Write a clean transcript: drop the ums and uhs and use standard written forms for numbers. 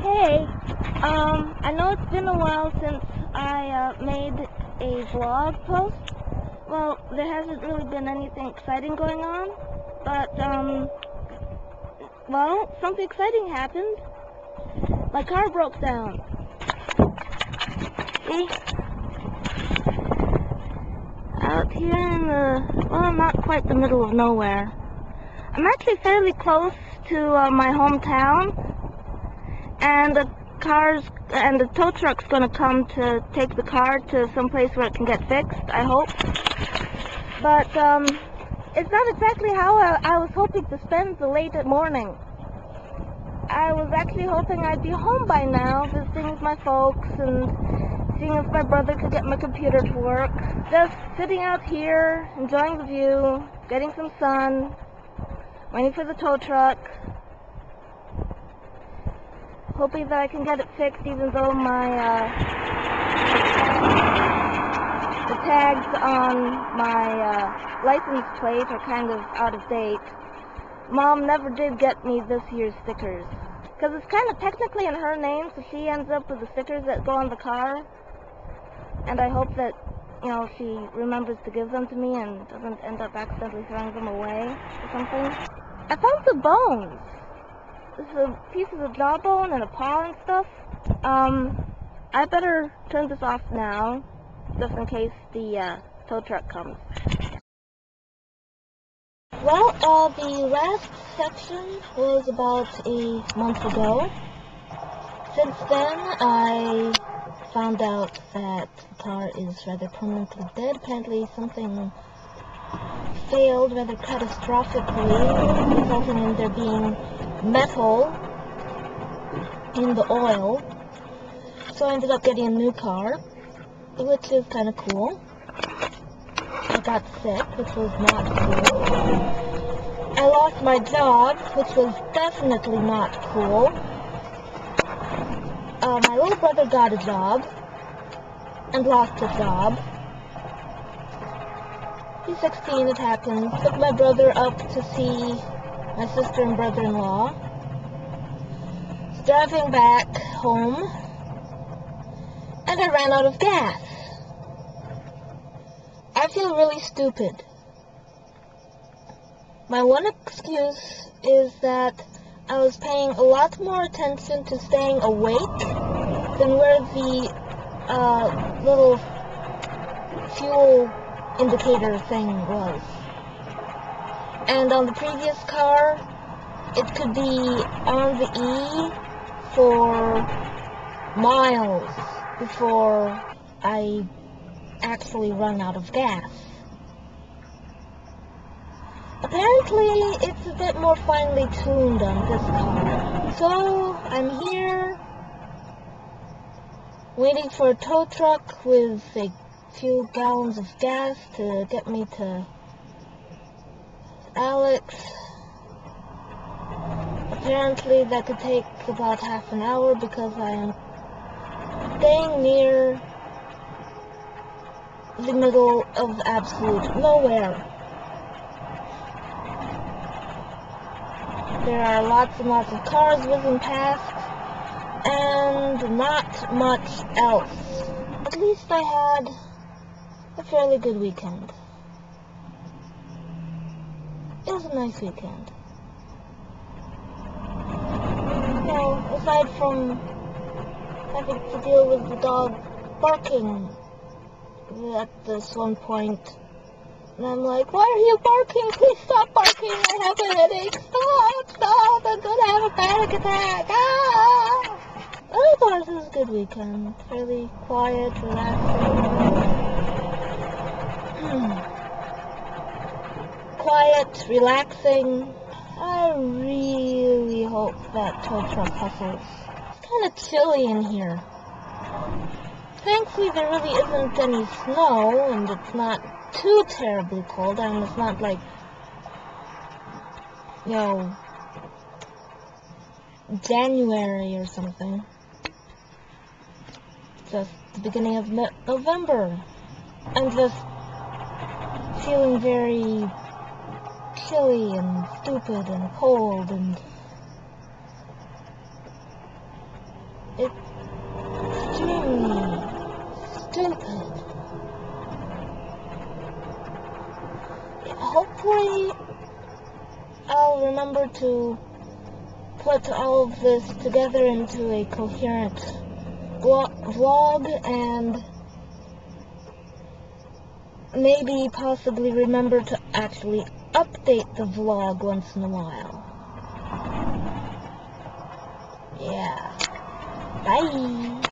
Hey, I know it's been a while since I made a vlog post. Well, there hasn't really been anything exciting going on, but, well, something exciting happened. My car broke down. See? Out here in the, well, not quite the middle of nowhere. I'm actually fairly close to my hometown, and the tow truck's gonna come to take the car to some place where it can get fixed, I hope. But, it's not exactly how I was hoping to spend the late morning. I was actually hoping I'd be home by now, visiting with my folks and seeing if my brother could get my computer to work. Just sitting out here, enjoying the view, getting some sun, waiting for the tow truck, hoping that I can get it fixed even though the tags on my license plate are kind of out of date. Mom never did get me this year's stickers, because it's kind of technically in her name, so she ends up with the stickers that go on the car, and I hope that, you know, she remembers to give them to me and doesn't end up accidentally throwing them away or something. I found some bones. This is a piece of the jawbone and a paw and stuff. I better turn this off now, just in case the tow truck comes. Well, the last section was about a month ago. Since then, I found out that the car is rather permanently dead. Apparently something failed rather catastrophically, resulting in there being metal in the oil. So I ended up getting a new car, which is kind of cool. I got sick, which was not cool. I lost my job, which was definitely not cool. My little brother got a job and lost his job. He's 16, it happens. Took my brother up to see my sister and brother-in-law. Driving back home, and I ran out of gas. I feel really stupid. My one excuse is that I was paying a lot more attention to staying awake than where the little fuel indicator thing was. And on the previous car, it could be on the E for miles before I actually run out of gas. Apparently, it's a bit more finely tuned on this car. So, I'm here, waiting for a tow truck with a few gallons of gas to get me to Alex. Apparently, that could take about half an hour because I am staying near the middle of absolute nowhere. There are lots and lots of cars whizzing past, and not much else. At least I had a fairly good weekend. It was a nice weekend. Well, aside from having to deal with the dog barking at this one point, and I'm like, why are you barking? Please stop barking. I have a headache. Stop. I'm going to have a panic attack. Ah! Otherwise, it was a good weekend. Fairly quiet, relaxing. Quiet, relaxing. I really hope that tow truck hustles. It's kind of chilly in here. Thankfully, there really isn't any snow, and it's not too terribly cold. I mean, it's not like, you know, January or something. Just the beginning of November. I'm just feeling very chilly and stupid and cold and extremely stupid. Hopefully, I'll remember to put all of this together into a coherent vlog, and maybe possibly remember to actually update the vlog once in a while. Yeah. Bye.